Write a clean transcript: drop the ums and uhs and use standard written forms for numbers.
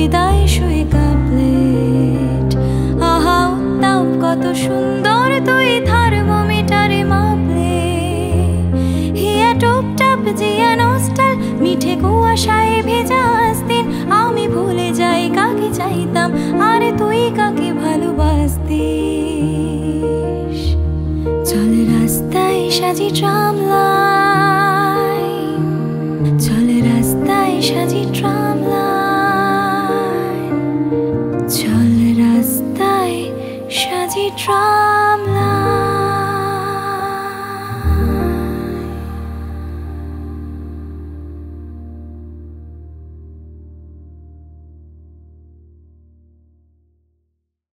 বিদায় সইকা প্লেট। আহা উত্তাপ কত সুন্দর তুই থার্মোমিটারে মাপলে। হিয়া টুপটাপ জিয়া নস্টাল মিঠে কুয়াশায় ভেজা দিন। আমি ভুলে যাই কাকে চাইতাম আরে তুই কাকে ভালোবাসতিস। চল রাস্তায় সাজি ট্রাম লাইন, চল রাস্তায় সাজি ট্রাম লাইন, চল রাস্তায় সাজি ট্রাম লাইন।